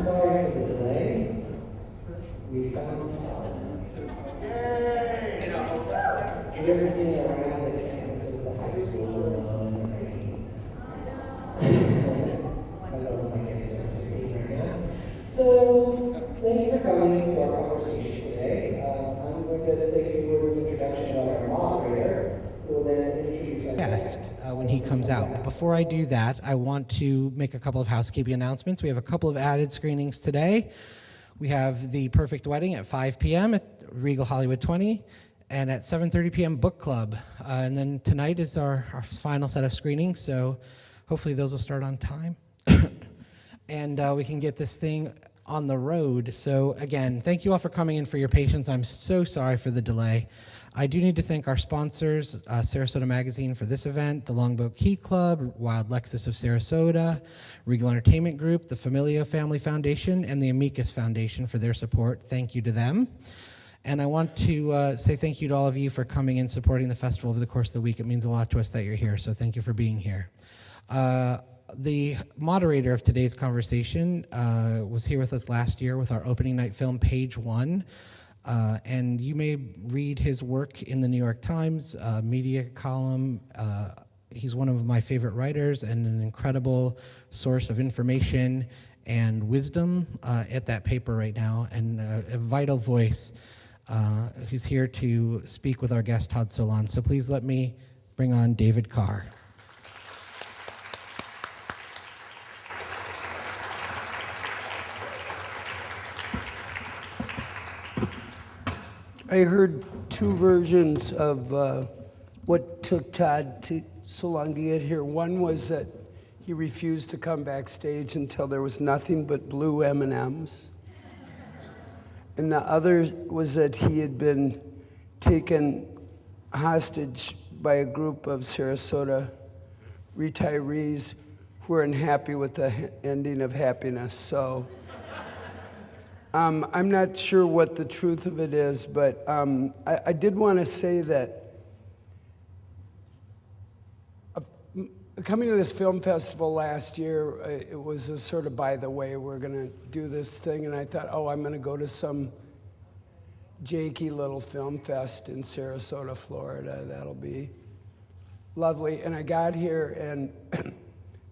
Sorry for the delay. We found Todd. Drifting around the campus of the high school alone and rain. I love my kids right now. So, thank you for coming to our conversation today. I'm going to say a few words of introduction about our moderator, who will then introduce our guest when he comes out. But before I do that, I want to make a couple of housekeeping announcements. We have a couple of added screenings today. We have The Perfect Wedding at 5 p.m. at Regal Hollywood 20, and at 7:30 p.m. Book Club. And then tonight is our final set of screenings, so hopefully those will start on time. And we can get this thing on the road. So again, thank you all for coming in, for your patience. I'm so sorry for the delay. I do need to thank our sponsors, Sarasota Magazine for this event, the Longboat Key Club, Wild Lexus of Sarasota, Regal Entertainment Group, the Familia Family Foundation, and the Amicus Foundation for their support. Thank you to them. And I want to say thank you to all of you for coming and supporting the festival over the course of the week. It means a lot to us that you're here, so thank you for being here. The moderator of today's conversation was here with us last year with our opening night film, Page One. And you may read his work in the New York Times media column. He's one of my favorite writers and an incredible source of information and wisdom at that paper right now, and a vital voice who's here to speak with our guest, Todd Solondz. So please let me bring on David Carr. I heard two versions of what took Todd so long to get here. One was that he refused to come backstage until there was nothing but blue M&Ms. And the other was that he had been taken hostage by a group of Sarasota retirees who were unhappy with the ending of Happiness. So I'm not sure what the truth of it is, but I did want to say that coming to this film festival last year, it was a sort of by the way, we're going to do this thing, and I thought, oh, I'm going to go to some janky little film fest in Sarasota, Florida. That'll be lovely. And I got here, and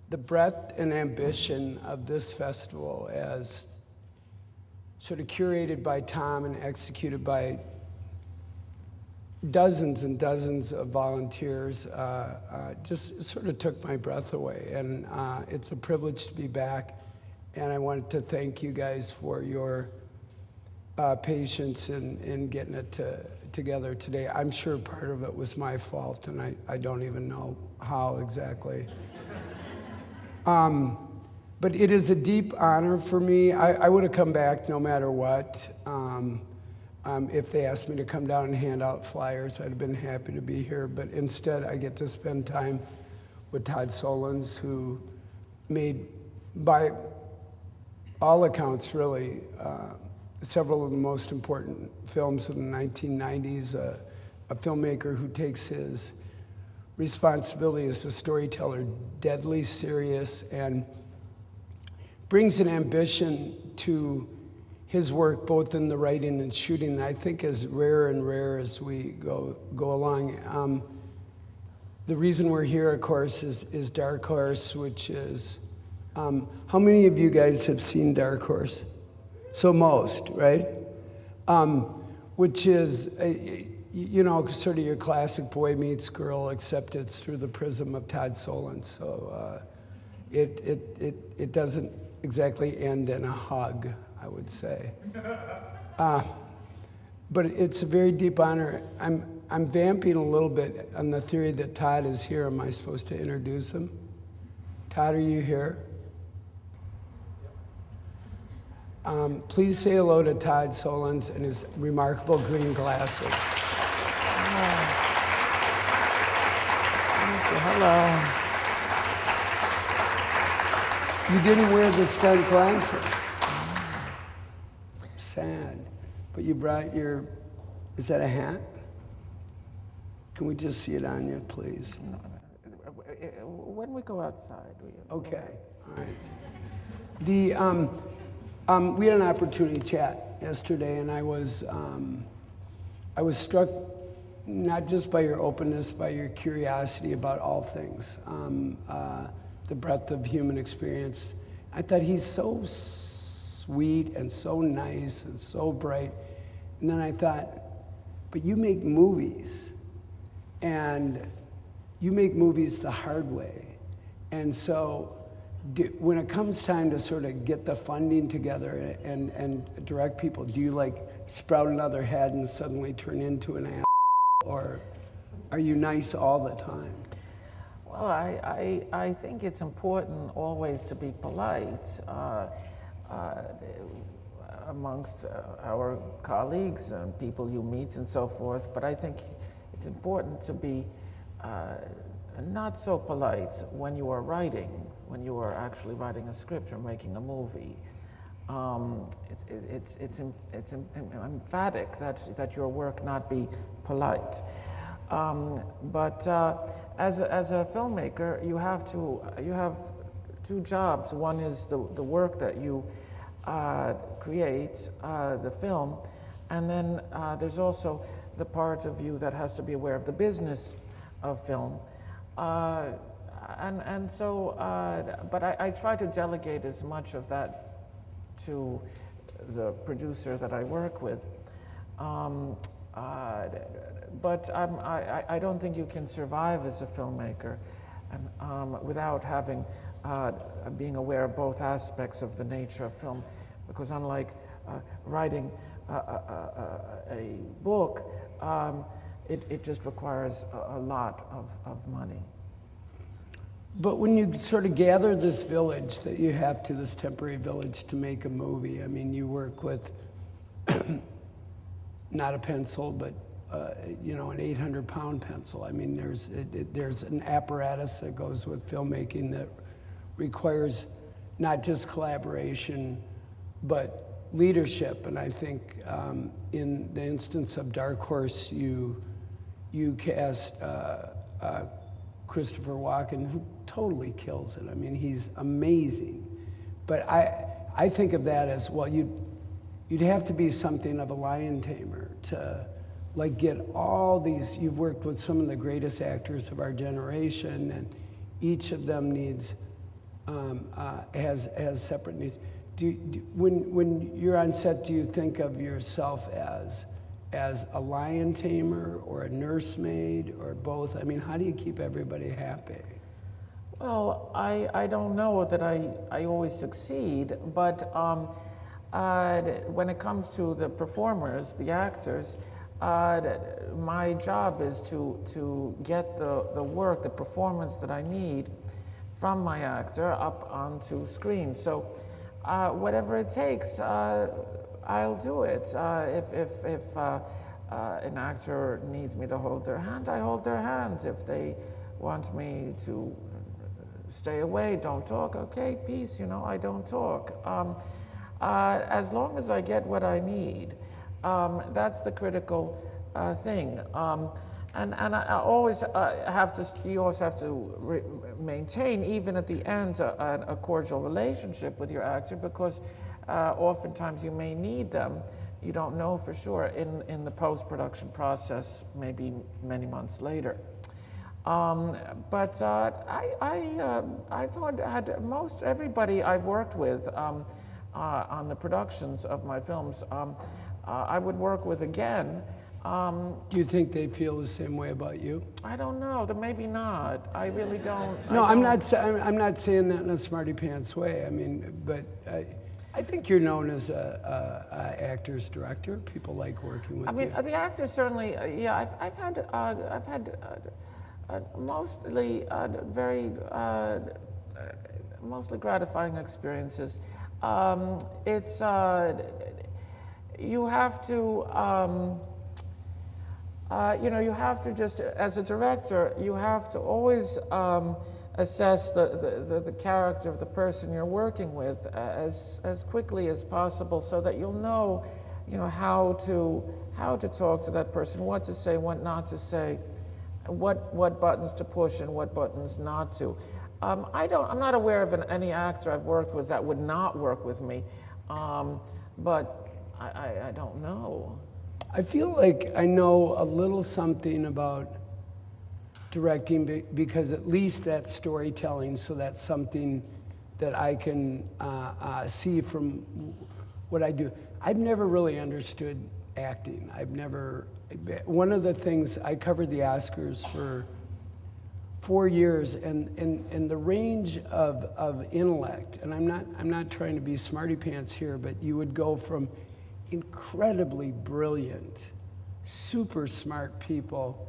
the breadth and ambition of this festival, as sort of curated by Tom and executed by dozens and dozens of volunteers, just sort of took my breath away. And it's a privilege to be back. And I wanted to thank you guys for your patience in getting it together today. I'm sure part of it was my fault, and I don't even know how exactly. But it is a deep honor for me. I would have come back no matter what. If they asked me to come down and hand out flyers, I'd have been happy to be here. But instead, I get to spend time with Todd Solondz, who made, by all accounts, really, several of the most important films of the 1990s. A filmmaker who takes his responsibility as a storyteller deadly serious and brings an ambition to his work, both in the writing and shooting, that I think is rare and rare as we go along. The reason we're here, of course, is Dark Horse, which is, how many of you guys have seen Dark Horse? So most, right? Which is, you know, sort of your classic boy meets girl, except it's through the prism of Todd Solondz. So it doesn't exactly end in a hug, I would say. but it's a very deep honor. I'm vamping a little bit on the theory that Todd is here. Am I supposed to introduce him? Todd, are you here? Please say hello to Todd Solondz and his remarkable green glasses. Hello. You didn't wear the stunt glasses. Sad. But you brought your, is that a hat? Can we just see it on you, please? When we go outside, Okay, all right. We had an opportunity to chat yesterday, and I was struck not just by your openness, by your curiosity about all things, the breadth of human experience. I thought he's so sweet and so nice and so bright. And then I thought, but you make movies, and you make movies the hard way. And so when it comes time to sort of get the funding together and direct people, do you like sprout another head and suddenly turn into an ass? Or are you nice all the time? Well, I think it's important always to be polite amongst our colleagues and people you meet and so forth, but I think it's important to be not so polite when you are writing, when you are actually writing a script or making a movie. It's emphatic that your work not be polite. But as a filmmaker, you have two jobs. One is the work that you create, the film, and then there's also the part of you that has to be aware of the business of film. But I try to delegate as much of that to the producer that I work with. But I don't think you can survive as a filmmaker without having being aware of both aspects of the nature of film, because unlike writing a book, it just requires a lot of money. But when you sort of gather this village that you have to, this temporary village to make a movie, I mean, you work with not a pencil, but you know, an 800-pound pencil. I mean, there's an apparatus that goes with filmmaking that requires not just collaboration, but leadership. And I think in the instance of Dark Horse, you cast Christopher Walken, who totally kills it. I mean, he's amazing. But I think of that as, well, you'd have to be something of a lion tamer to like get all these. You've worked with some of the greatest actors of our generation, and each of them needs has separate needs. When you're on set, do you think of yourself as a lion tamer or a nursemaid or both? I mean, how do you keep everybody happy? Well, I don't know that I always succeed, but when it comes to the performers, the actors, my job is to get the work, the performance that I need from my actor up onto screen. So whatever it takes, I'll do it. If an actor needs me to hold their hand, I hold their hands. If they want me to stay away, don't talk, okay, peace, you know, I don't talk. As long as I get what I need, that's the critical thing. And I always have to, you always have to maintain, even at the end, a cordial relationship with your actor, because oftentimes you may need them. You don't know for sure in the post-production process, maybe many months later. But I've had most everybody I've worked with on the productions of my films, I would work with again. Do you think they feel the same way about you? I don't know. Maybe not. I really don't. No, I'm not saying that in a smarty pants way. I mean, but I think you're known as a actor's director. People like working with I mean, you. the actors certainly, yeah, I've had mostly very, mostly gratifying experiences. It's, you have to, you have to just, as a director, you have to always assess the character of the person you're working with as quickly as possible, so that you'll know, how to talk to that person, what to say, what not to say, what buttons to push and what buttons not to. I'm not aware of any actor I've worked with that would not work with me, but I don't know. I feel like I know a little something about directing because at least that's storytelling, so that's something that I can see from what I do. I've never really understood acting. One of the things, I covered the Oscars for 4 years, and the range of intellect, and I'm not trying to be smarty pants here, but you would go from incredibly brilliant, super smart people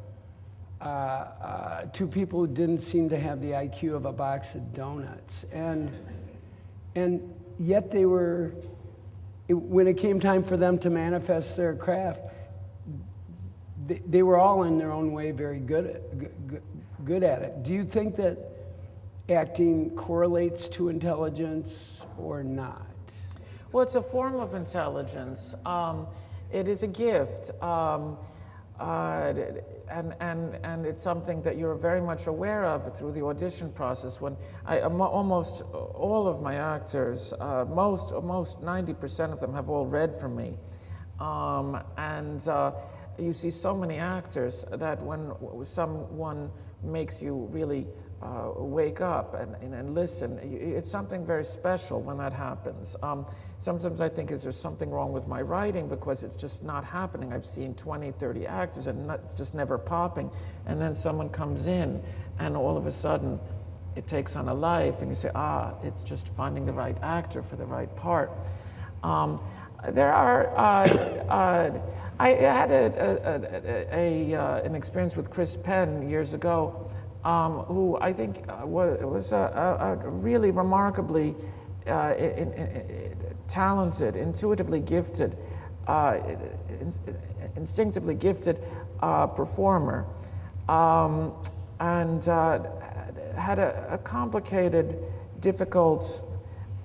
to people who didn't seem to have the IQ of a box of donuts, and yet they were, when it came time for them to manifest their craft, they were all in their own way very good at it. Do you think that acting correlates to intelligence or not? Well, it's a form of intelligence. It is a gift, and it's something that you're very much aware of through the audition process. When almost all of my actors, most 90% of them have all read from me, and you see so many actors that when someone makes you really wake up and listen, it's something very special when that happens. Sometimes I think, is there something wrong with my writing, because it's just not happening. I've seen 20, 30 actors and it's just never popping. And then someone comes in and all of a sudden it takes on a life, and you say, it's just finding the right actor for the right part. There are, I had an experience with Chris Penn years ago, who I think was a really remarkably talented, intuitively gifted, instinctively gifted performer, and had a complicated, difficult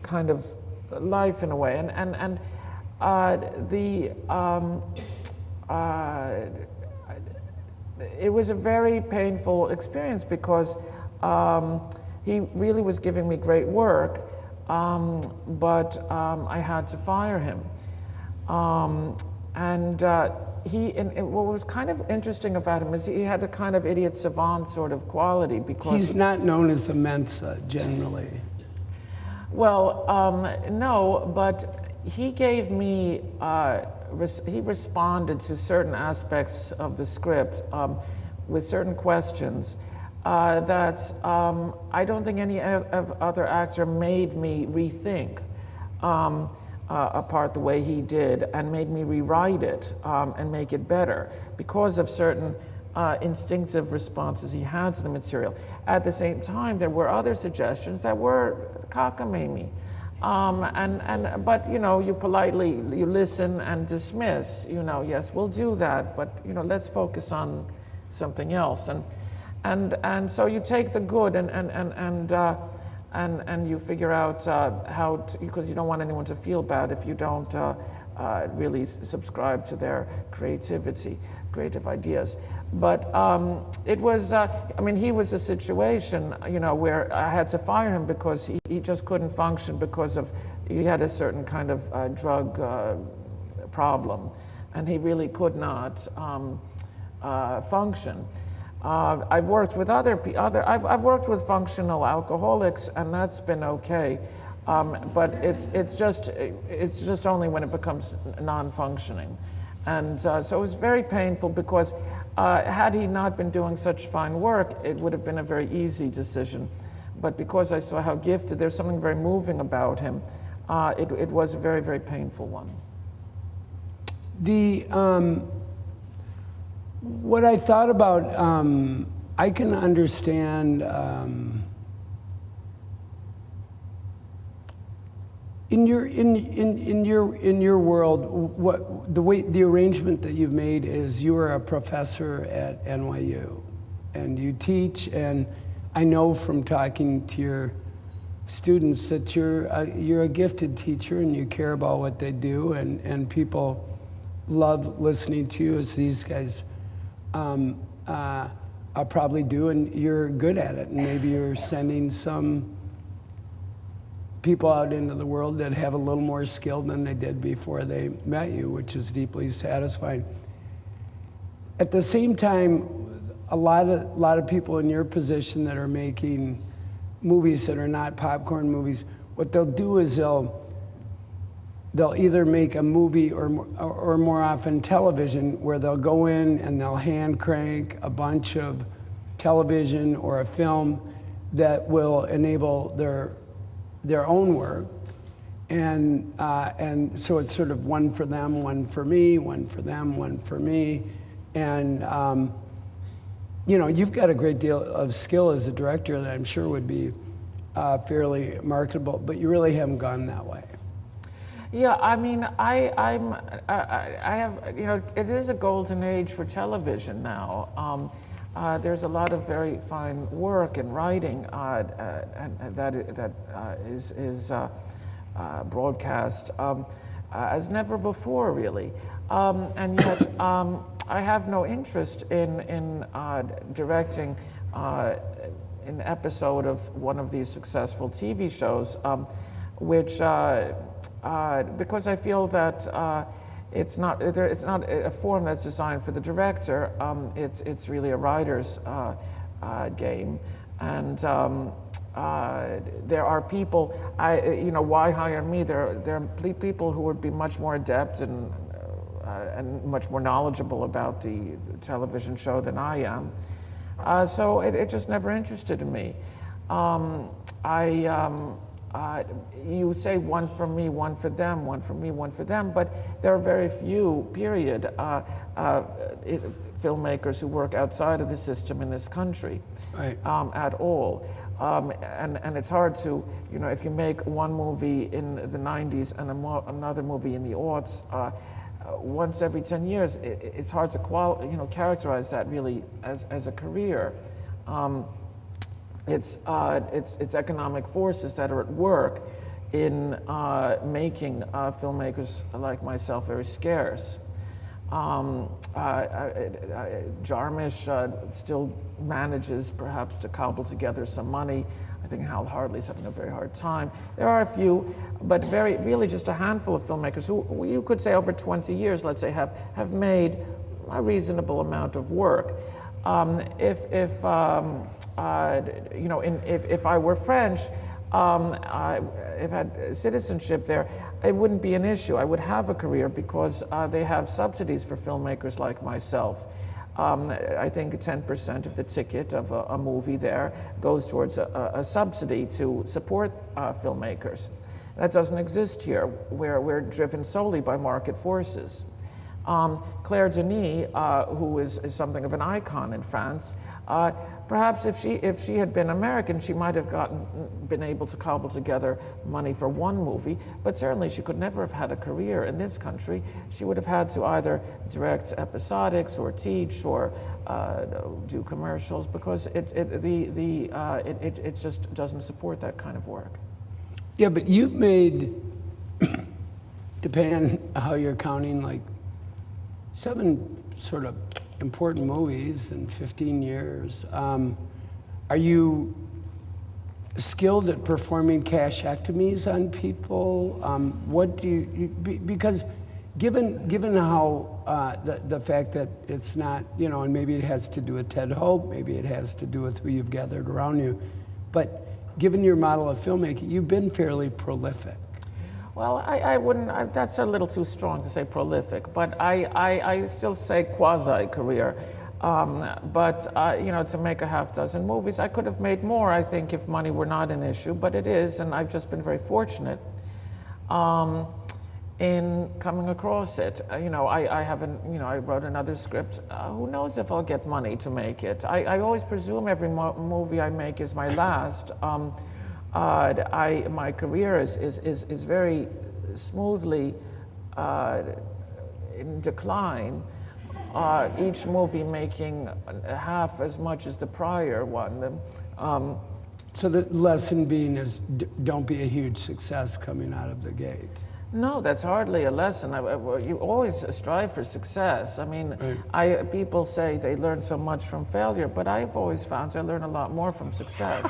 kind of life in a way, and it was a very painful experience, because he really was giving me great work, but I had to fire him. And what was kind of interesting about him is he had a kind of idiot savant sort of quality, because he's not known as a Mensa generally. Well, no, but he gave me, he responded to certain aspects of the script with certain questions that I don't think any other actor made me rethink a part the way he did, and made me rewrite it and make it better because of certain instinctive responses he had to the material. At the same time, there were other suggestions that were cockamamie. But you politely, you listen and dismiss, yes, we'll do that, but let's focus on something else. And so you take the good and you figure out how to, because you don't want anyone to feel bad if you don't really subscribe to their creative ideas. But it was, he was a situation, where I had to fire him because he just couldn't function, because he had a certain kind of drug problem, and he really could not function. I've worked with I've worked with functional alcoholics, and that's been okay. But it's just only when it becomes non-functioning. And so it was very painful, because had he not been doing such fine work, it would have been a very easy decision. But because I saw how gifted, there's something very moving about him. it was a very, very painful one. What I thought about, I can understand in your world, what the arrangement that you've made is you are a professor at NYU, and you teach, and I know from talking to your students that you're a gifted teacher and you care about what they do, and people love listening to you, as these guys probably do, and you're good at it, and maybe you're sending some people out into the world that have a little more skill than they did before they met you, which is deeply satisfying. At the same time, a lot of people in your position that are making movies that are not popcorn movies, what they'll do is they'll either make a movie or more often television, where they'll go in and they'll hand crank a bunch of television or a film that will enable their own work, and so it's sort of one for them, one for me, one for them, one for me, and you know, you've got a great deal of skill as a director that I'm sure would be fairly marketable, but you really haven't gone that way. Yeah, I mean, I have, you know, it is a golden age for television now. There's a lot of very fine work in writing that is broadcast as never before, really. And yet, I have no interest in directing an episode of one of these successful TV shows, because I feel that it's not a form that's designed for the director. It's really a writer's game, and there are people. You know, why hire me? There are people who would be much more adept and much more knowledgeable about the television show than I am. So it just never interested me. You say one for me, one for them, one for me, one for them, but there are very few, period, filmmakers who work outside of the system in this country, right. At all. And it's hard to, you know, if you make one movie in the 90s and another movie in the aughts, once every 10 years, it's hard to characterize that really as a career. It's economic forces that are at work in making filmmakers like myself very scarce. Jarmusch still manages perhaps to cobble together some money. I think Hal Hartley's having a very hard time. There are a few, but really just a handful of filmmakers who you could say over 20 years, let's say, have made a reasonable amount of work. If I were French, if I had citizenship there, it wouldn't be an issue. I would have a career because they have subsidies for filmmakers like myself. I think 10% of the ticket of a movie there goes towards a subsidy to support filmmakers. That doesn't exist here, where we're driven solely by market forces. Claire Denis, who is something of an icon in France, perhaps if she had been American, she might have been able to cobble together money for one movie, but certainly she could never have had a career in this country. She would have had to either direct episodics or teach or do commercials, because it just doesn't support that kind of work. Yeah, but you've made, depending on how you're counting, like 7 sort of important movies in 15 years. Are you skilled at performing cashectomies on people? What do you because given how the fact that it's not, you know, and maybe it has to do with Ted Hope, maybe it has to do with who you've gathered around you, but given your model of filmmaking, you've been fairly prolific. Well, I wouldn't, that's a little too strong to say prolific, but I still say quasi-career. You know, to make a half-dozen movies, I could have made more, I think, if money were not an issue, but it is, and I've just been very fortunate. in coming across it. I haven't, I wrote another script. Who knows if I'll get money to make it? I always presume every movie I make is my last. My career is very smoothly in decline. Each movie making half as much as the prior one. So the lesson being is don't be a huge success coming out of the gate. No, that's hardly a lesson. You always strive for success. I mean, Right. people say they learn so much from failure, but I've always found I learn a lot more from success.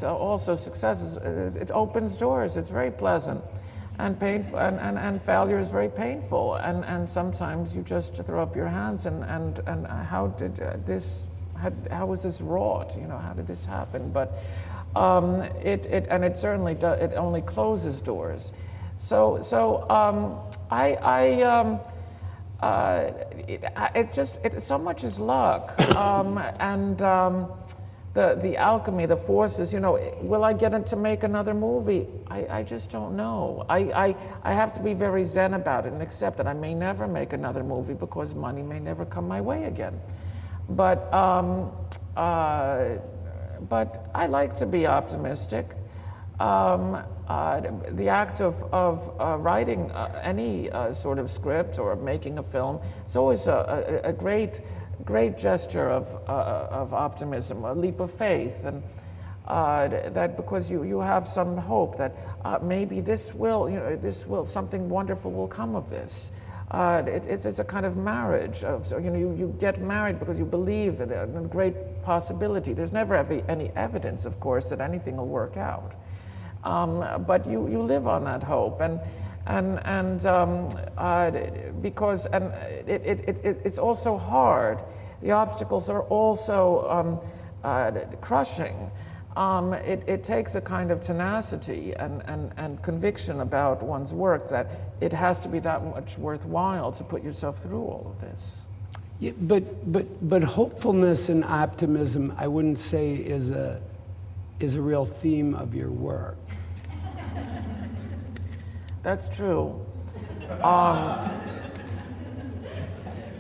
Also success it opens doors. It's very pleasant, and painful, and failure is very painful. And sometimes you just throw up your hands and how did this? How was this wrought? How did this happen? But it certainly does. It only closes doors. So so much is luck, and the alchemy, the forces. Will I get to make another movie? I just don't know. I have to be very zen about it and accept that I may never make another movie because money may never come my way again. But I like to be optimistic. The act of writing any sort of script or making a film is always a great gesture of optimism, a leap of faith, and that because you have some hope that maybe this will something wonderful will come of this. It's a kind of marriage. You get married because you believe in a great possibility. There's never any evidence, of course, that anything will work out. But you live on that hope, because it's also hard. The obstacles are also crushing. It takes a kind of tenacity and conviction about one's work that it has to be that much worthwhile to put yourself through all of this. Yeah, but hopefulness and optimism, I wouldn't say is a real theme of your work. That's true.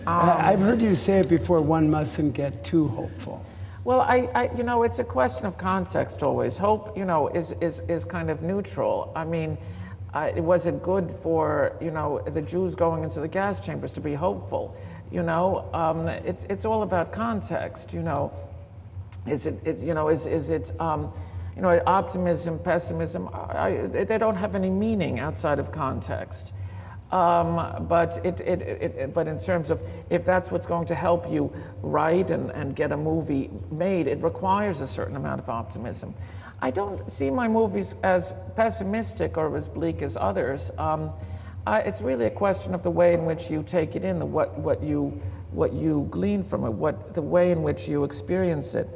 I've heard you say it before. One mustn't get too hopeful. Well, it's a question of context always. Hope, is kind of neutral. I mean, was it good for, the Jews going into the gas chambers to be hopeful? It's all about context. Is it optimism, pessimism? They don't have any meaning outside of context. But in terms of if that's what's going to help you write and get a movie made, it requires a certain amount of optimism. I don't see my movies as pessimistic or as bleak as others. It's really a question of the way in which you take it in, what you glean from it, the way in which you experience it.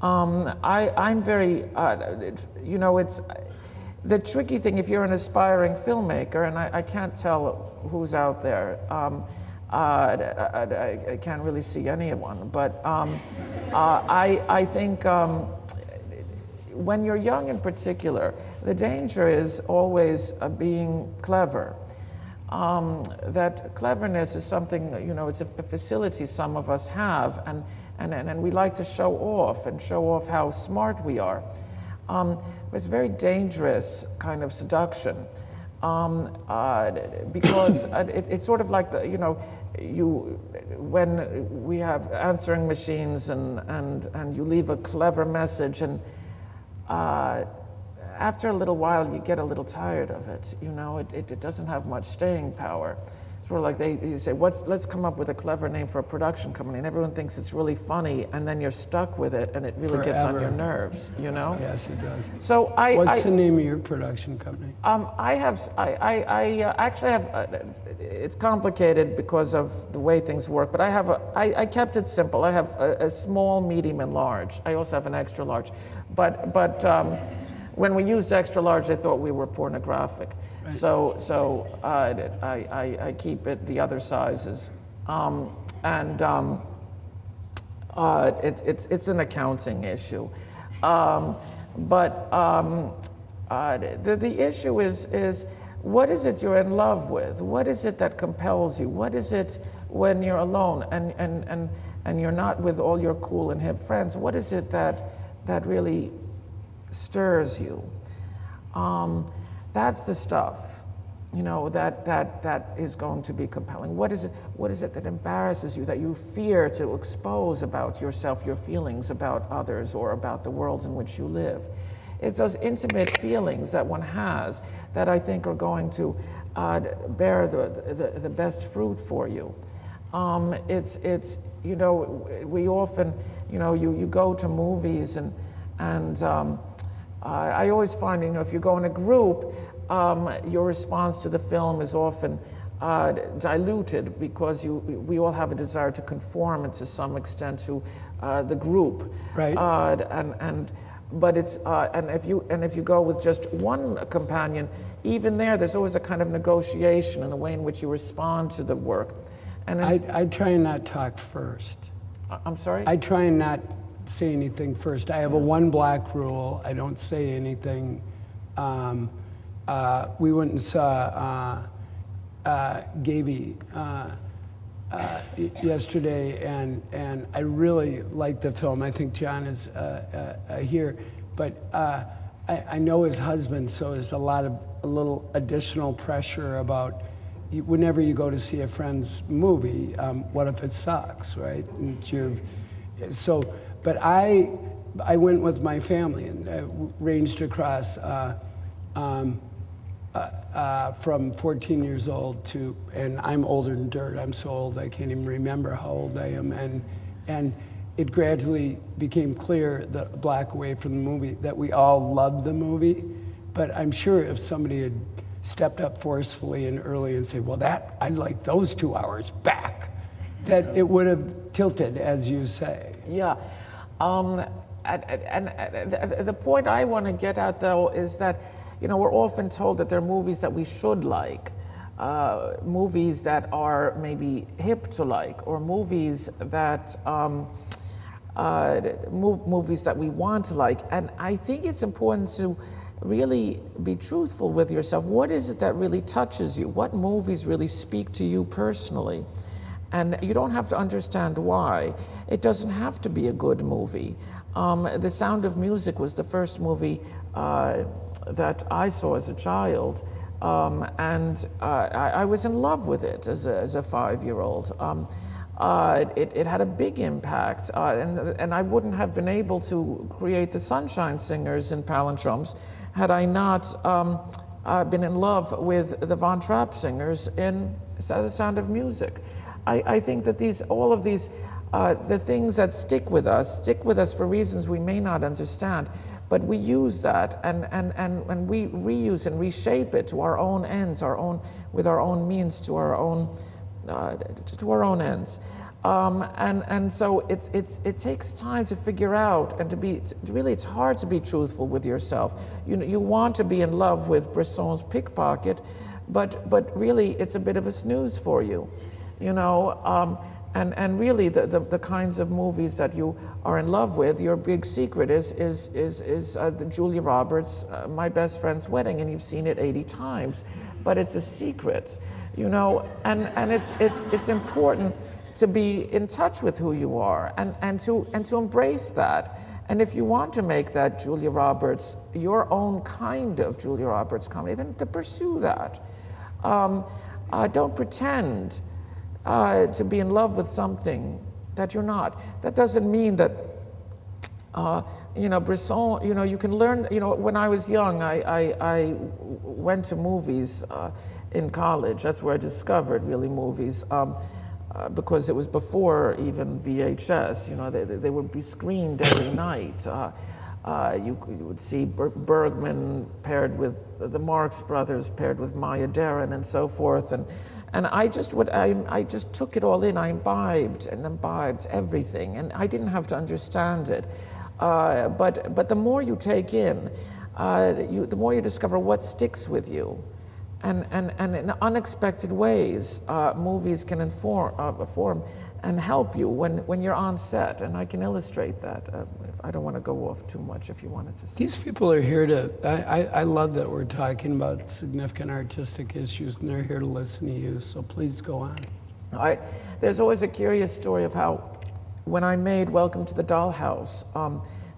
I'm very, it's. The tricky thing, if you're an aspiring filmmaker, and I can't tell who's out there, I can't really see anyone, but I think when you're young in particular, the danger is always being clever. That cleverness is something, it's a facility some of us have, and we like to show off how smart we are. It's a very dangerous kind of seduction because it's sort of like when we have answering machines and you leave a clever message, and after a little while you get a little tired of it. It doesn't have much staying power. Sort of like you say, let's come up with a clever name for a production company, and everyone thinks it's really funny, and then you're stuck with it, and it really gets on your nerves, Yes, it does. So What's the name of your production company? I actually have. It's complicated because of the way things work, but I kept it simple. I have a small, medium, and large. I also have an extra large, but when we used extra large, they thought we were pornographic. Right. So I keep it the other sizes, it's an accounting issue. The issue is what is it you're in love with? What is it that compels you? What is it when you're alone and you're not with all your cool and hip friends? What is it that really stirs you? That's the stuff, that is going to be compelling. What is it that embarrasses you, that you fear to expose about yourself, your feelings about others, or about the worlds in which you live? It's those intimate feelings that one has that I think are going to bear the best fruit for you. We often, you go to movies and I always find, if you go in a group, your response to the film is often diluted because we all have a desire to conform to some extent to the group. Right. But it's and if you go with just one companion, even there's always a kind of negotiation in the way in which you respond to the work. And I try and not talk first. I'm sorry? I try and not say anything first. I have a one block rule. I don't say anything. We went and saw Gaby yesterday, and I really liked the film. I think John is here, but I know his husband, so there's a little additional pressure about whenever you go to see a friend's movie, what if it sucks, right? But I went with my family and ranged across from 14 years old to, and I'm older than dirt. I'm so old I can't even remember how old I am. And it gradually became clear, the black away from the movie, that we all loved the movie. But I'm sure if somebody had stepped up forcefully and early and said, well, I'd like those 2 hours back, that it would have tilted, as you say. Yeah. And the point I want to get at, though, is that, we're often told that there are movies that we should like, movies that are maybe hip to like, or movies that movies that we want to like. And I think it's important to really be truthful with yourself. What is it that really touches you? What movies really speak to you personally? And you don't have to understand why. It doesn't have to be a good movie. The Sound of Music was the first movie that I saw as a child, and I was in love with it as a 5-year-old. It had a big impact, and I wouldn't have been able to create the Sunshine Singers in Palindromes had I not been in love with the Von Trapp singers in The Sound of Music. I think that all of these, the things that stick with us for reasons we may not understand, but we use that and we reuse and reshape it to our own ends, with our own means, to our own ends. And so it takes time to figure out and it's hard to be truthful with yourself. You want to be in love with Bresson's Pickpocket, but really it's a bit of a snooze for you, And really, the kinds of movies that you are in love with, your big secret is the Julia Roberts, My Best Friend's Wedding, and you've seen it 80 times, but it's a secret, And it's important to be in touch with who you are and to embrace that. And if you want to make that Julia Roberts your own kind of Julia Roberts comedy, then to pursue that. Don't pretend to be in love with something that you're not. That doesn't mean that, Bresson, you can learn, when I was young, I went to movies in college. That's where I discovered really movies, because it was before even VHS. They would be screened every night. You would see Bergman paired with the Marx Brothers, paired with Maya Deren, and so forth. And I just took it all in. I imbibed everything, and I didn't have to understand it. But the more you take in, the more you discover what sticks with you, and in unexpected ways, movies can inform and help you when you're on set. And I can illustrate that. I don't want to go off too much if you wanted to say. These people are here to, I love that we're talking about significant artistic issues, and they're here to listen to you, so please go on. There's always a curious story of how, when I made Welcome to the Dollhouse,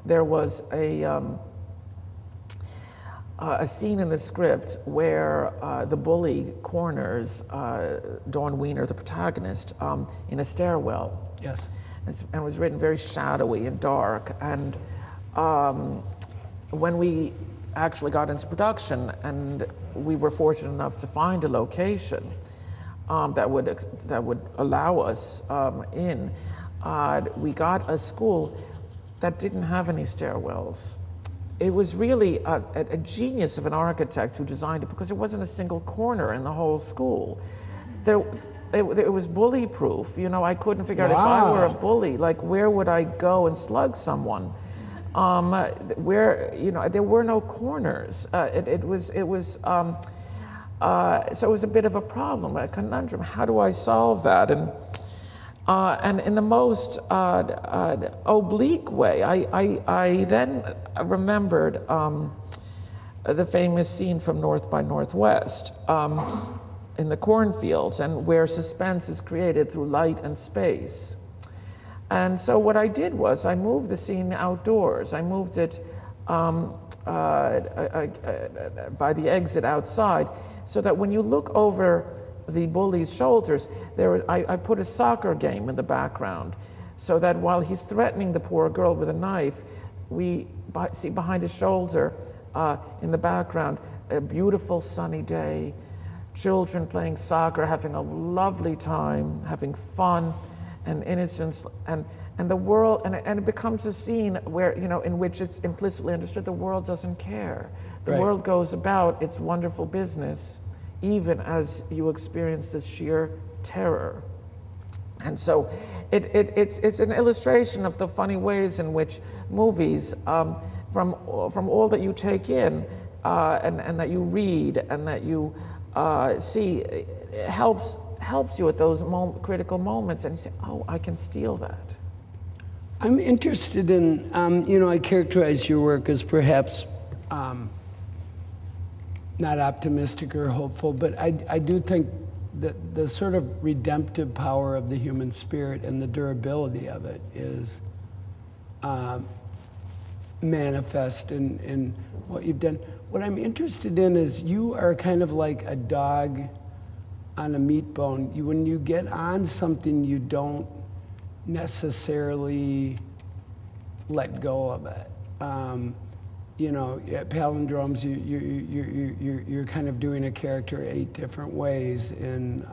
there was a scene in the script where the bully corners Dawn Wiener, the protagonist, in a stairwell. Yes. And it was written very shadowy and dark. And when we actually got into production, and we were fortunate enough to find a location that would allow us in, we got a school that didn't have any stairwells. It was really a genius of an architect who designed it, because there wasn't a single corner in the whole school. It was bully-proof. You know, I couldn't figure out if I were a bully, like, where would I go and slug someone? Where, you know, there were no corners. So it was a bit of a problem, a conundrum. How do I solve that? And in the most oblique way, I then remembered the famous scene from North by Northwest in the cornfields, and where suspense is created through light and space. And so what I did was I moved the scene outdoors. I moved it by the exit outside, so that when you look over the bully's shoulders, I put a soccer game in the background, so that while he's threatening the poor girl with a knife, we see behind his shoulder in the background a beautiful sunny day, children playing soccer, having a lovely time, having fun and innocence, and the world, and it becomes a scene where, you know, in which it's implicitly understood the world doesn't care. The world goes about its wonderful business, even as you experience this sheer terror. And so it's an illustration of the funny ways in which movies, from all that you take in and that you read and that you see, helps you at those critical moments, and you say, oh, I can steal that. I'm interested in, you know, I characterize your work as perhaps not optimistic or hopeful, but I do think that the sort of redemptive power of the human spirit and the durability of it is manifest in what you've done. What I'm interested in is you are kind of like a dog on a meat bone. When you get on something, you don't necessarily let go of it. You know, at Palindromes, you're kind of doing a character 8 different ways. In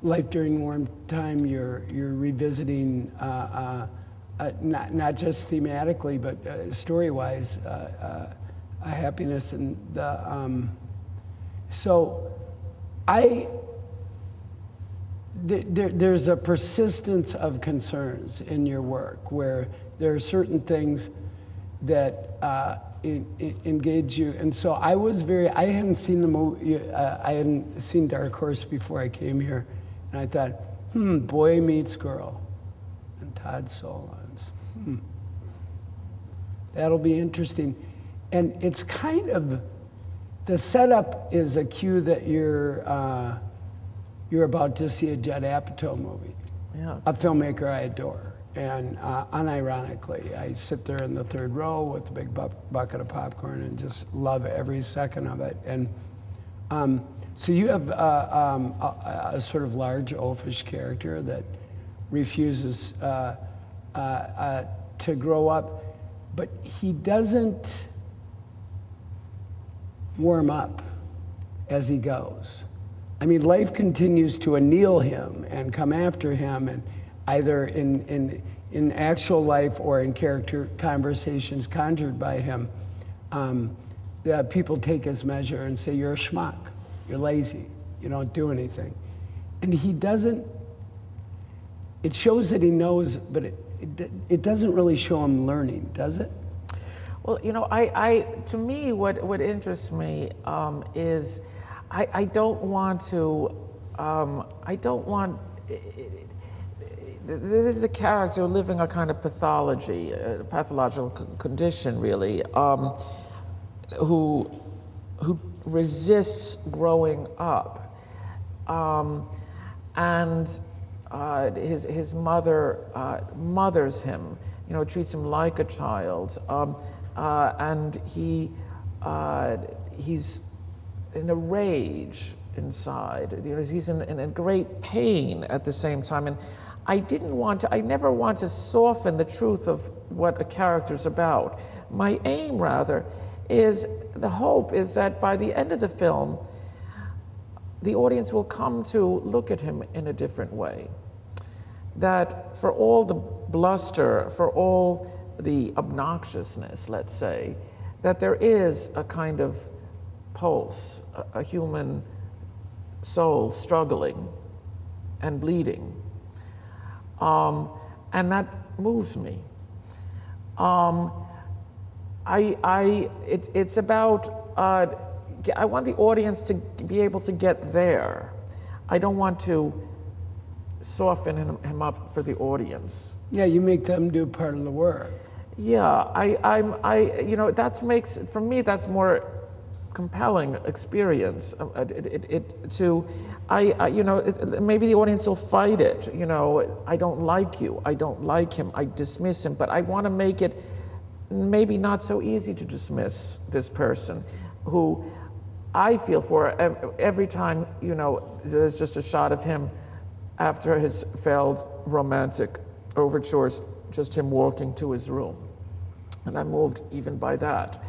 Life During Wartime, you're revisiting not just thematically, but story-wise, happiness and the. So, there's a persistence of concerns in your work where there are certain things that engage you. And so I hadn't seen the movie, I hadn't seen Dark Horse before I came here. And I thought, Boy Meets Girl and Todd Solondz. That'll be interesting. And it's kind of, the setup is a cue that you're about to see a Judd Apatow movie, a filmmaker I adore. And unironically, I sit there in the third row with a big bucket of popcorn and just love every second of it. And so you have a sort of large oafish character that refuses to grow up, but he doesn't warm up as he goes. I mean, life continues to anneal him and come after him, and either in actual life or in character conversations conjured by him, people take his measure and say, you're a schmuck, you're lazy, you don't do anything. And he doesn't, it shows that he knows, but it doesn't really show him learning, does it? Well, you know, to me, what interests me is I don't want this is a character living a kind of pathology, a pathological condition, really, who resists growing up, and his mother mothers him, treats him like a child, and he's in a rage inside. He's in great pain at the same time, and I never want to soften the truth of what a character's about. My aim, rather, the hope is that by the end of the film, the audience will come to look at him in a different way. That for all the bluster, for all the obnoxiousness, let's say, that there is a kind of pulse, a human soul struggling and bleeding. And that moves me. It's about, I want the audience to be able to get there. I don't want to soften him up for the audience. Yeah, you make them do part of the work. Yeah, for me, that's more compelling experience. Maybe the audience will fight it. I don't like you, I don't like him, I dismiss him, but I want to make it maybe not so easy to dismiss this person who I feel for every time, there's just a shot of him after his failed romantic overtures, just him walking to his room. And I'm moved even by that.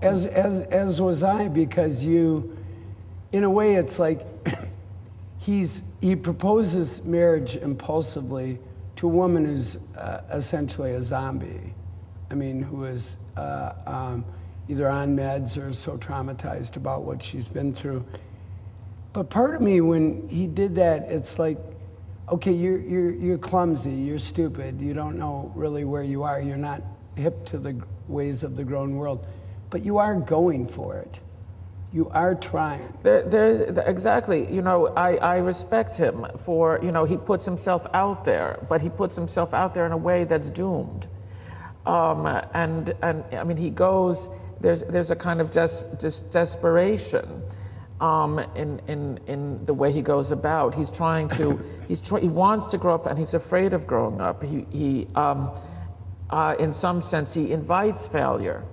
As was I, because in a way, it's like he proposes marriage impulsively to a woman who's essentially a zombie. I mean, who is either on meds or so traumatized about what she's been through. But part of me, when he did that, it's like, okay, you're clumsy, you're stupid, you don't know really where you are, you're not hip to the ways of the grown world, but you are going for it. You are trying. Exactly. I respect him for, he puts himself out there, but he puts himself out there in a way that's doomed. And I mean, he goes, there's a kind of desperation in the way he goes about. He wants to grow up, and he's afraid of growing up. He in some sense, he invites failure.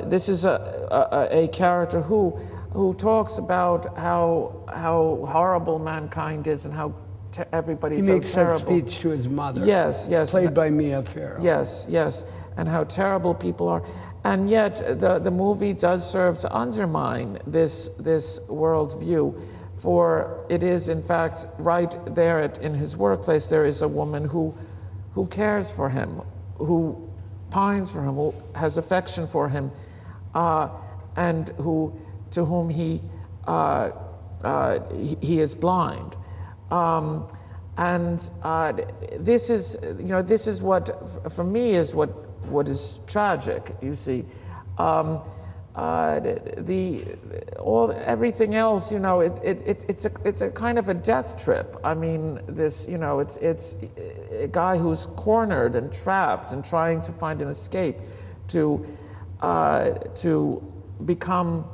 This is a character who talks about how horrible mankind is and how everybody's so terrible. He makes that speech to his mother. Yes. Played by Mia Farrow. Yes, and how terrible people are. And yet, the movie does serve to undermine this worldview, for it is, in fact, right there in his workplace, there is a woman who cares for him, who pines for him, who has affection for him, and to whom he is blind. This is what, for me, is what is tragic. You see, everything else, it's a kind of a death trip. I mean, it's a guy who's cornered and trapped and trying to find an escape to become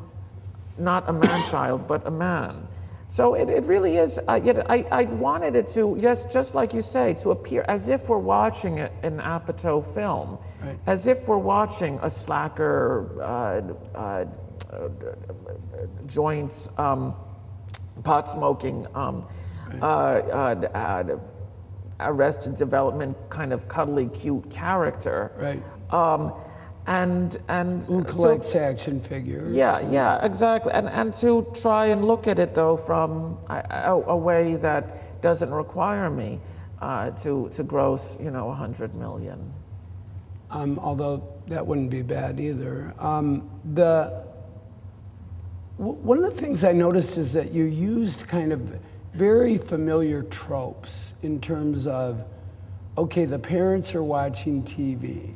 not a man-child but a man. So it really is. I wanted it to, just like you say, to appear as if we're watching an Apatow film, right. As if we're watching a slacker, joints, pot-smoking, Arrested Development kind of cuddly, cute character. Right. Who collects action figures. Yeah, exactly. And to try and look at it, though, from a way that doesn't require me to gross, 100 million. Although that wouldn't be bad either. One of the things I noticed is that you used kind of very familiar tropes in terms of, okay, the parents are watching TV.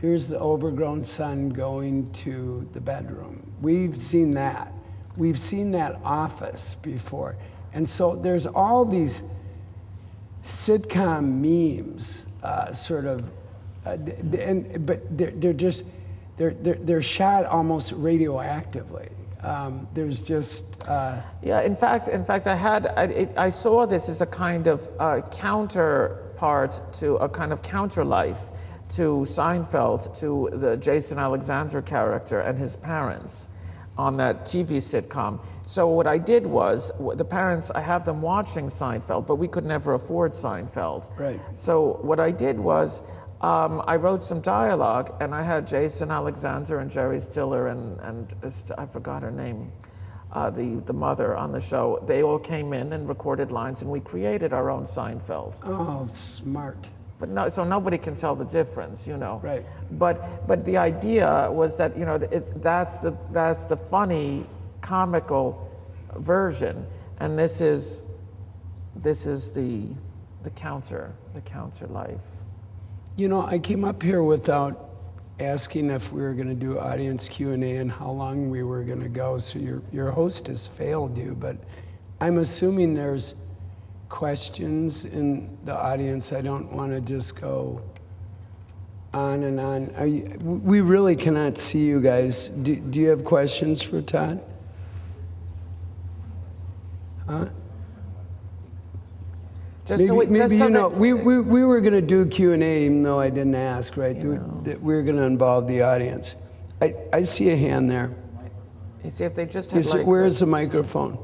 Here's the overgrown son going to the bedroom. We've seen that. we've seen that office before. And so there's all these sitcom memes, but they're shot almost radioactively. There's just yeah. In fact, I saw this as a kind of counterpart to a kind of counter life to Seinfeld, to the Jason Alexander character and his parents on that TV sitcom. So what I did was, the parents, I have them watching Seinfeld, but we could never afford Seinfeld. Right. So what I did was, I wrote some dialogue, and I had Jason Alexander and Jerry Stiller and I forgot her name, the mother on the show. They all came in and recorded lines, and we created our own Seinfeld. oh, smart. But no, so nobody can tell the difference, you know. Right. But the idea was that, you know, that's the funny, comical version, and this is the counter life. You know, I came up here without asking if we were going to do audience Q&A and how long we were going to go, so your host has failed you, but I'm assuming there's questions in the audience. I don't want to just go on and on. We really cannot see you guys. Do you have questions for Todd? Huh? Just maybe, so, just so you know, that, we were going to do Q&A even though I didn't ask, right? We were going to involve the audience. I see a hand there. You see, if they just had like... Where's the microphone?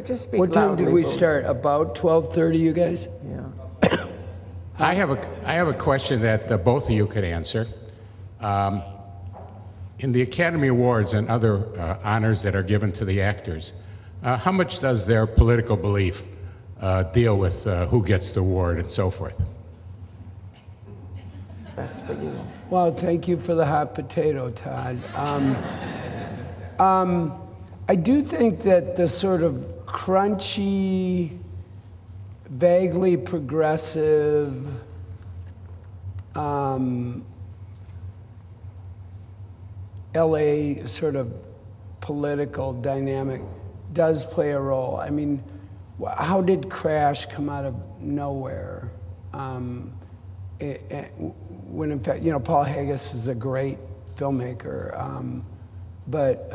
Just speak What time loudly, did we but- start? About 12:30, you guys? Yeah. I have a question that both of you could answer. In the Academy Awards and other honors that are given to the actors, how much does their political belief deal with who gets the award and so forth? That's for you. Well, thank you for the hot potato, Todd. I do think that the sort of crunchy, vaguely progressive, LA sort of political dynamic does play a role. I mean, how did Crash come out of nowhere? When in fact, you know, Paul Haggis is a great filmmaker, but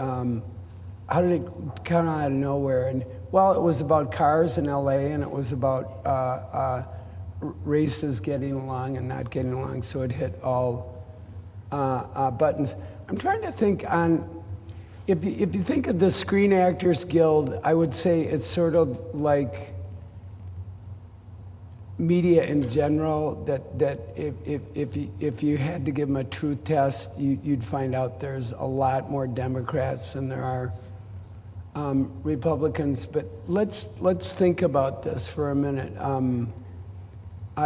how did it come out of nowhere? And well, it was about cars in LA, and it was about races getting along and not getting along, so it hit all buttons. I'm trying to think on, if you think of the Screen Actors Guild, I would say it's sort of like media in general, that if you had to give them a truth test, you'd find out there's a lot more Democrats than there are Republicans. But let's think about this for a minute.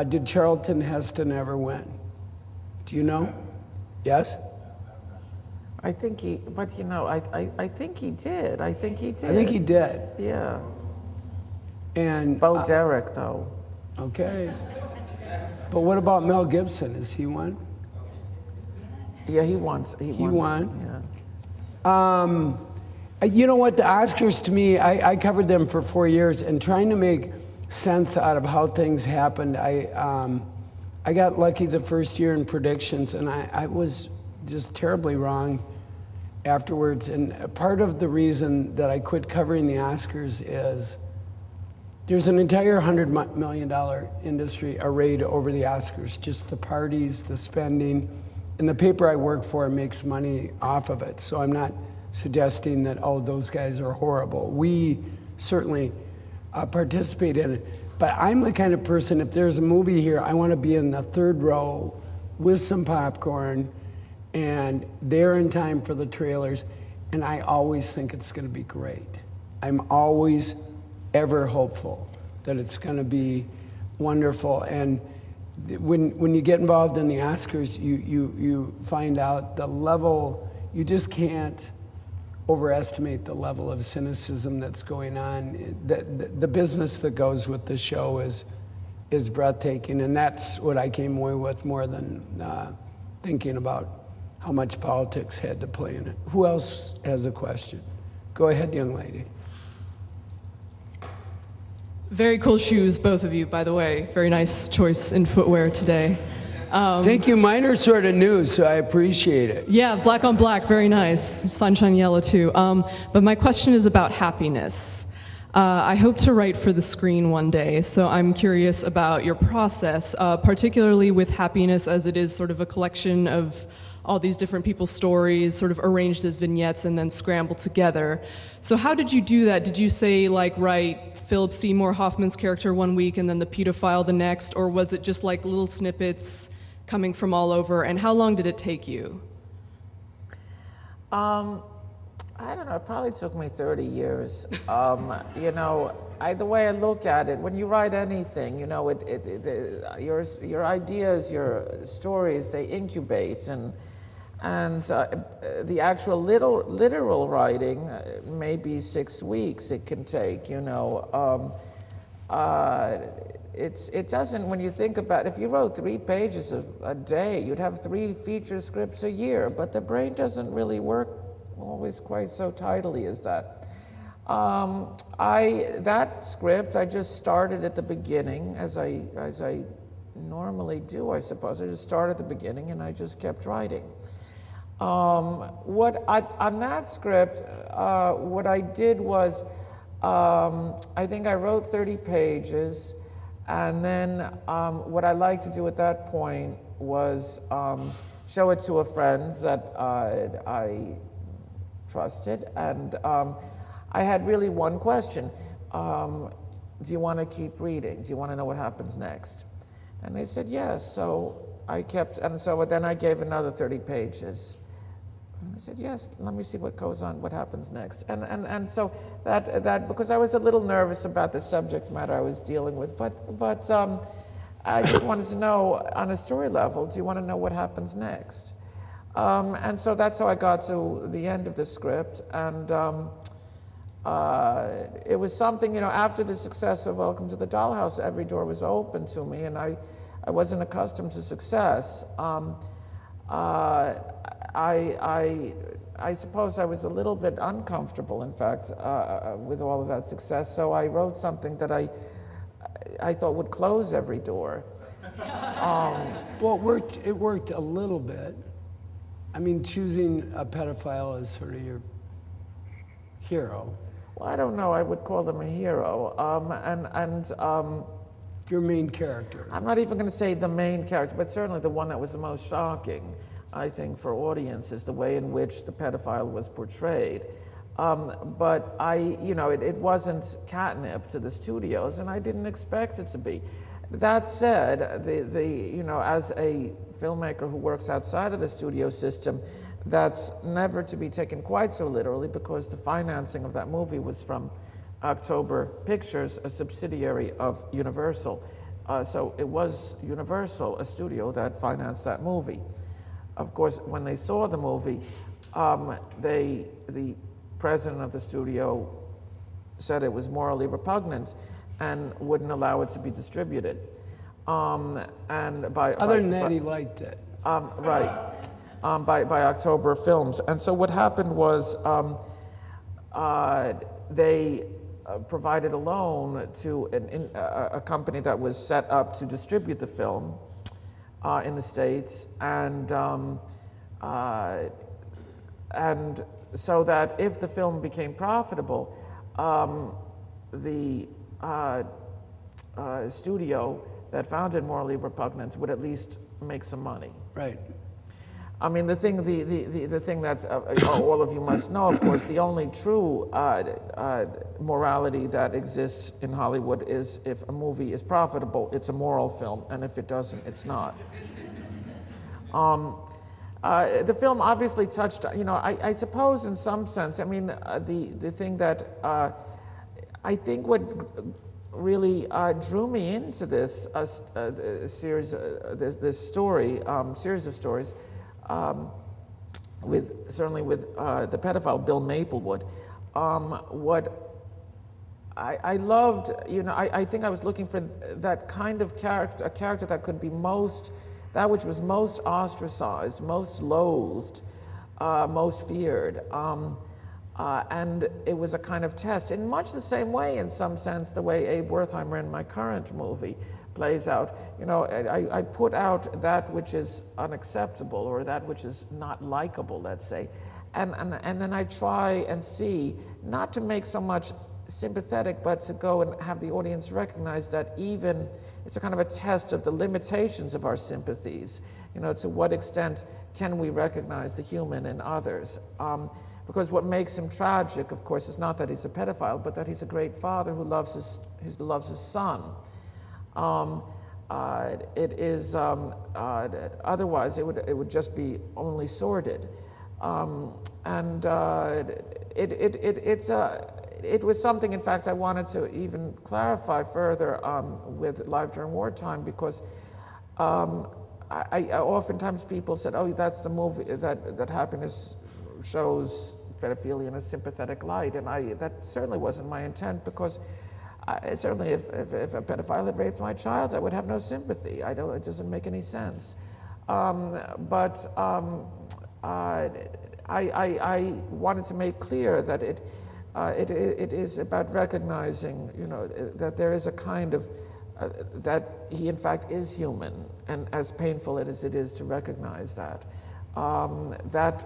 Did Charlton Heston ever win? Do you know? Yes? I think he, but you know, I think he did. I think he did. I think he did. Yeah. And Bo Derek, though. okay. But what about Mel Gibson? Is he one? Yeah, he won. He won. Yeah. You know what? The Oscars, to me, I covered them for 4 years, and trying to make sense out of how things happened. I got lucky the first year in predictions, and I was just terribly wrong afterwards. And part of the reason that I quit covering the Oscars is there's an entire $100 million industry arrayed over the Oscars, just the parties, the spending, and the paper I work for makes money off of it. So I'm not suggesting that, oh, those guys are horrible. We certainly participate in it. But I'm the kind of person, if there's a movie here, I want to be in the third row with some popcorn and there in time for the trailers. And I always think it's going to be great. I'm always ever hopeful that it's going to be wonderful. And when you get involved in the Oscars, you find out the level, you just can't overestimate the level of cynicism that's going on. The business that goes with the show is breathtaking, and that's what I came away with more than thinking about how much politics had to play in it. Who else has a question? Go ahead, young lady. Very cool shoes, both of you, by the way. Very nice choice in footwear today. Thank you. Mine are sort of new, so I appreciate it. Yeah, black on black, very nice. Sunshine yellow, too. But my question is about happiness. I hope to write for the screen one day, so I'm curious about your process, particularly with happiness, as it is sort of a collection of all these different people's stories sort of arranged as vignettes and then scrambled together. So how did you do that? Did you say, like, write Philip Seymour Hoffman's character one week and then the pedophile the next, or was it just like little snippets coming from all over, and how long did it take you? I don't know, it probably took me 30 years. You know, the way I look at it, when you write anything, you know, your ideas, your stories, they incubate, and the actual literal writing, maybe 6 weeks it can take, you know. It doesn't, when you think about, if you wrote 3 pages a day, you'd have 3 feature scripts a year, but the brain doesn't really work always quite so tidily as that. That script, I just started at the beginning, as I normally do, I suppose. I just started at the beginning and I just kept writing. On that script, what I did was, I think I wrote 30 pages, and then what I liked to do at that point was show it to a friend that I trusted, and I had really one question. Do you want to keep reading? Do you want to know what happens next? And they said yes, so I kept, and so then I gave another 30 pages. And I said, yes, let me see what goes on, what happens next. And so that because I was a little nervous about the subject matter I was dealing with, but I just wanted to know, on a story level, do you want to know what happens next? And so that's how I got to the end of the script, and it was something, you know, after the success of Welcome to the Dollhouse, every door was open to me, and I wasn't accustomed to success. I suppose I was a little bit uncomfortable, in fact, with all of that success, so I wrote something that I thought would close every door. Well, it worked a little bit. I mean, choosing a pedophile as sort of your hero. Well, I don't know, I would call them a hero. Your main character. I'm not even going to say the main character, but certainly the one that was the most shocking, I think, for audiences, the way in which the pedophile was portrayed. But you know, it wasn't catnip to the studios, and I didn't expect it to be. That said, you know, as a filmmaker who works outside of the studio system, that's never to be taken quite so literally, because the financing of that movie was from October Pictures, a subsidiary of Universal. So it was Universal, a studio, that financed that movie. Of course, when they saw the movie, the president of the studio said it was morally repugnant and wouldn't allow it to be distributed. Other than that, he liked it. Right, by October Films. And so what happened was they provided a loan to a company that was set up to distribute the film in the States, and so that if the film became profitable, the studio that found it morally repugnant would at least make some money. Right. I mean, the thing that all of you must know, of course, the only true morality that exists in Hollywood is if a movie is profitable, it's a moral film, and if it doesn't, it's not. The film obviously touched, you know, I suppose in some sense, I mean, the thing that I think what really drew me into this series, this story, series of stories, certainly with the pedophile Bill Maplewood, what I loved, you know, I think I was looking for that kind of character, a character that could be most that which was most ostracized, most loathed, most feared. And it was a kind of test in much the same way, in some sense, the way Abe Wertheimer in my current movie plays out. You know, I put out that which is unacceptable or that which is not likable, let's say, and then I try and see, not to make so much sympathetic, but to go and have the audience recognize that even it's a kind of a test of the limitations of our sympathies. You know, to what extent can we recognize the human in others? Because what makes him tragic, of course, is not that he's a pedophile, but that he's a great father who loves his son. It is otherwise it would just be only sordid, it was something, in fact, I wanted to even clarify further with Live During Wartime, because I oftentimes people said, "Oh, that's the movie that Happiness shows pedophilia in a sympathetic light," and that certainly wasn't my intent, because certainly if a pedophile had raped my child, I would have no sympathy. It doesn't make any sense. But I wanted to make clear that it is about recognizing, you know, that there is a kind of that he in fact is human, and as painful as it is to recognize that, that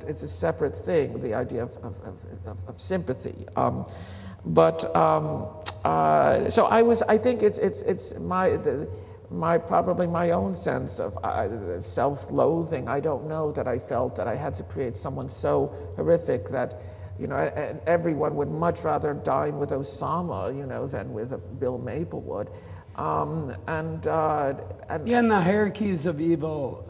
it's a separate thing, the idea of sympathy. So I think it's probably my own sense of self-loathing. I don't know that I felt that I had to create someone so horrific that, you know, and everyone would much rather dine with Osama, you know, than with Bill Maplewood. And in the hierarchies of evil,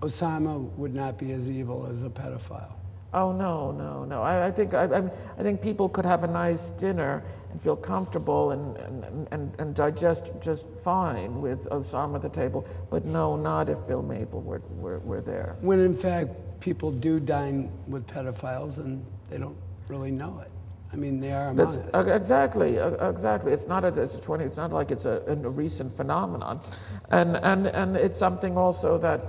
Osama would not be as evil as a pedophile. Oh no! I think people could have a nice dinner and feel comfortable and digest just fine with Osama at the table, but no, not if Bill Maplewood were there. When in fact people do dine with pedophiles and they don't really know it. I mean, they are among us. Exactly. It's not It's not like it's a recent phenomenon, and it's something also that,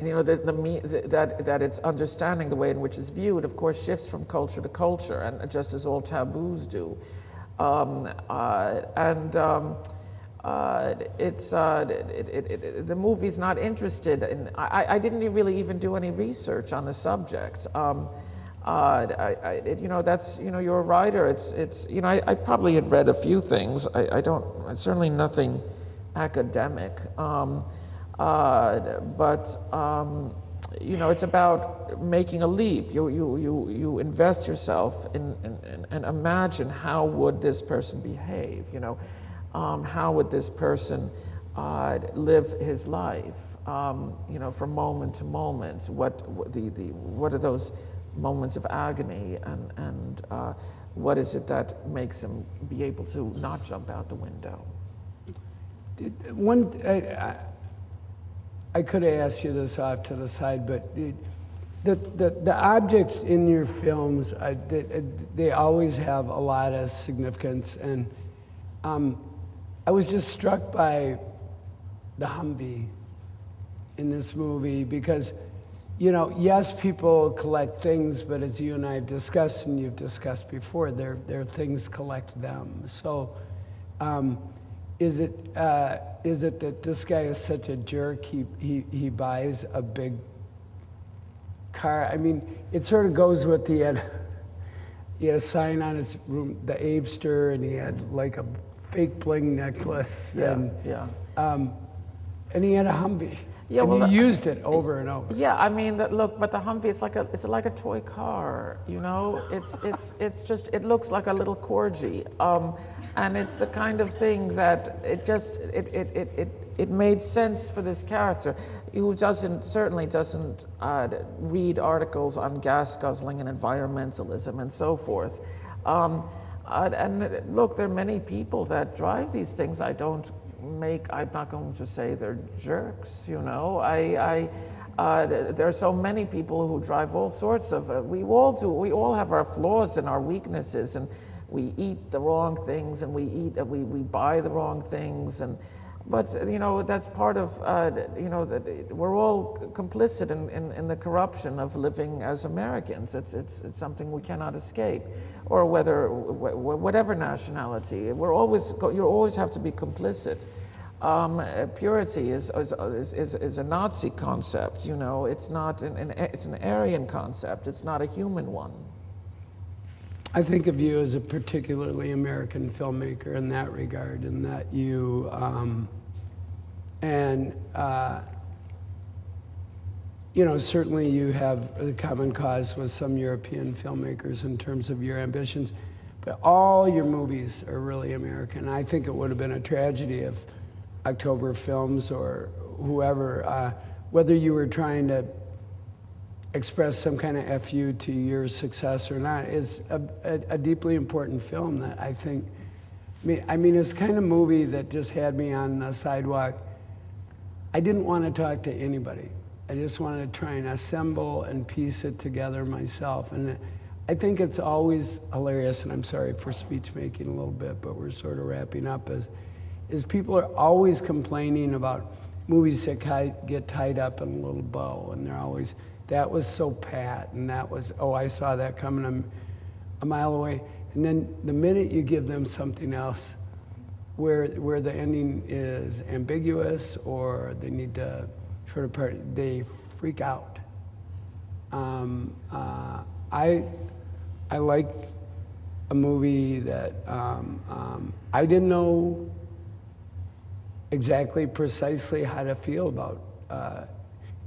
you know, that it's understanding the way in which it's viewed, of course, shifts from culture to culture, and just as all taboos do. The movie's not interested in. I didn't really even do any research on the subject. You know, that's, you know, you're a writer. It's you know, I probably had read a few things. Certainly nothing academic. You know, it's about making a leap. You invest yourself in and imagine, how would this person behave? You know, how would this person live his life? You know, from moment to moment. What are those moments of agony, and what is it that makes him be able to not jump out the window? I could have asked you this off to the side, but the objects in your films, they always have a lot of significance, and I was just struck by the Humvee in this movie, because, you know, yes, people collect things, but as you and I have discussed, and you've discussed before, their things collect them. So is it that this guy is such a jerk, he buys a big car? I mean, it sort of goes with he had a sign on his room, the Abester, and he had like a fake bling necklace, and he had a Humvee. Yeah, and he used it over and over. Yeah, I mean, look, but the Humvee, it's like a toy car, you know. It's just, it looks like a little corgi, and it's the kind of thing that it made sense for this character, who certainly doesn't read articles on gas guzzling and environmentalism and so forth. And look, there are many people that drive these things. I'm not going to say they're jerks, you know. There are so many people who drive all sorts of, we all have our flaws and our weaknesses, and we eat the wrong things, and we buy the wrong things, and But that's part of that we're all complicit in the corruption of living as Americans. It's something we cannot escape, or whatever nationality. You always have to be complicit. Purity is a Nazi concept. It's not it's an Aryan concept. It's not a human one. I think of you as a particularly American filmmaker in that regard, in that you, certainly you have a common cause with some European filmmakers in terms of your ambitions, but all your movies are really American. I think it would have been a tragedy if October Films or whoever, whether you were trying to express some kind of FU to your success or not, is a deeply important film that I think, it's kind of movie that just had me on the sidewalk. I didn't want to talk to anybody. I just wanted to try and assemble and piece it together myself. And I think it's always hilarious, and I'm sorry for speech making a little bit, but we're sort of wrapping up, is people are always complaining about movies that get tied up in a little bow, and they're always, that was so pat, and that was, oh, I saw that coming a mile away. And then the minute you give them something else where the ending is ambiguous or they need to sort of part, they freak out. I like a movie that I didn't know exactly precisely how to feel about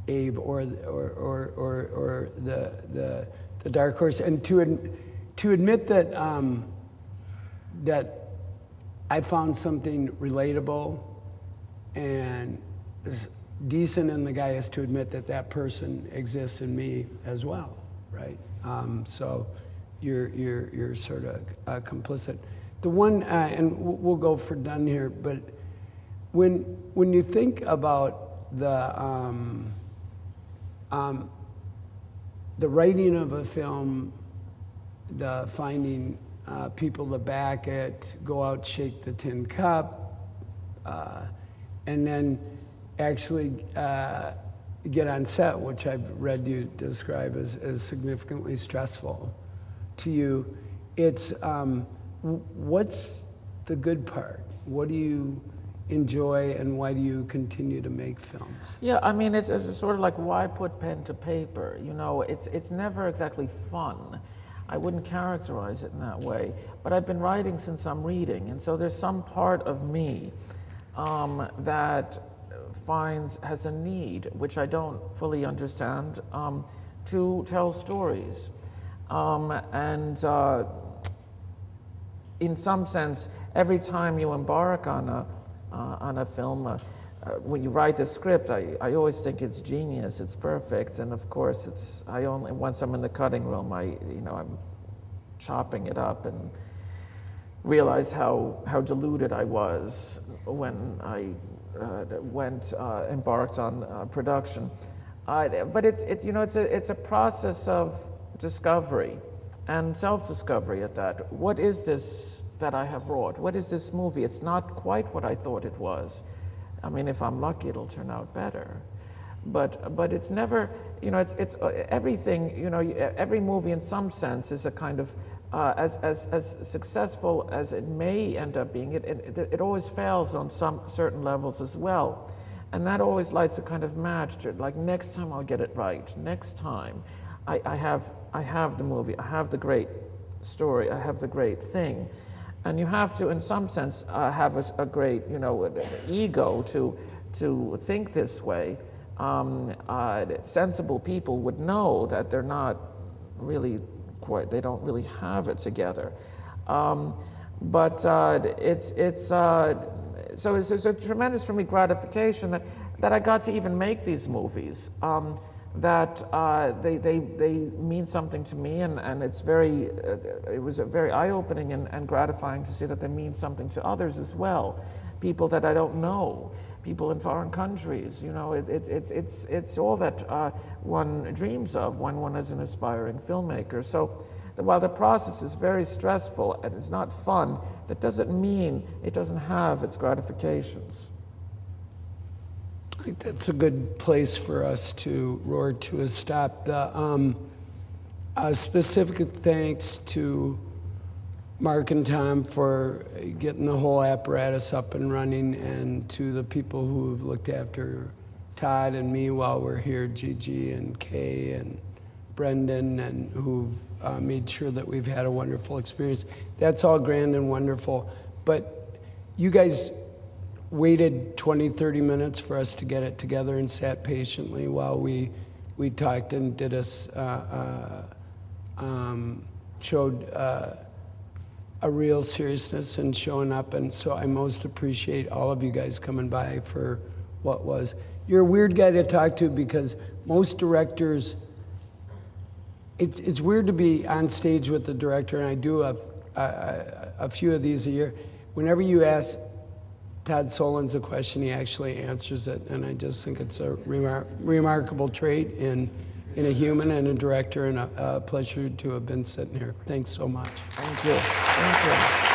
Abe or the Dark Horse, and to admit that that I found something relatable and decent in the guy is to admit that that person exists in me as well, right? So you're sort of complicit. The one, and we'll go for done here, but when you think about the writing of a film, the finding people to back it, go out, shake the tin cup, and then actually get on set, which I've read you describe as significantly stressful to you. It's, what's the good part? What do you enjoy, and why do you continue to make films? Yeah, it's sort of like, why put pen to paper? It's never exactly fun. I wouldn't characterize it in that way, but I've been writing since I'm reading, and so there's some part of me that has a need, which I don't fully understand, to tell stories. In some sense, every time you embark on a film, when you write the script, I always think it's genius, it's perfect, and of course once I'm in the cutting room, I'm chopping it up and realize how deluded I was when I embarked on production. But it's a process of discovery and self-discovery at that. What is this that I have wrought? What is this movie? It's not quite what I thought it was. If I'm lucky, it'll turn out better. But it's never, it's everything, every movie in some sense is a kind of, as successful as it may end up being, it always fails on some certain levels as well. And that always lights a kind of match to it, like, next time I'll get it right. Next time I have the movie, I have the great story, I have the great thing. And you have to, in some sense, have a great, ego to think this way. Sensible people would know that they're not really they don't really have it together. But so it's a tremendous for me gratification that I got to even make these movies. That they mean something to me, and it's it was very eye-opening and gratifying to see that they mean something to others as well, people that I don't know, people in foreign countries. It's all that one dreams of when one is an aspiring filmmaker. So while the process is very stressful and it's not fun, that doesn't mean it doesn't have its gratifications. I think that's a good place for us to roar to a stop. A specific thanks to Mark and Tom for getting the whole apparatus up and running, and to the people who have looked after Todd and me while we're here, Gigi and Kay and Brendan, and who've made sure that we've had a wonderful experience. That's all grand and wonderful, but you guys waited 20, 30 minutes for us to get it together and sat patiently while we talked and did us, showed a real seriousness and showing up. And so I most appreciate all of you guys coming by for what was. You're a weird guy to talk to because most directors, it's weird to be on stage with the director, and I do a few of these a year. Whenever you ask Todd Solondz a question, he actually answers it, and I just think it's a remarkable trait in a human and a director, and a pleasure to have been sitting here. Thanks so much. Thank you. Thank you.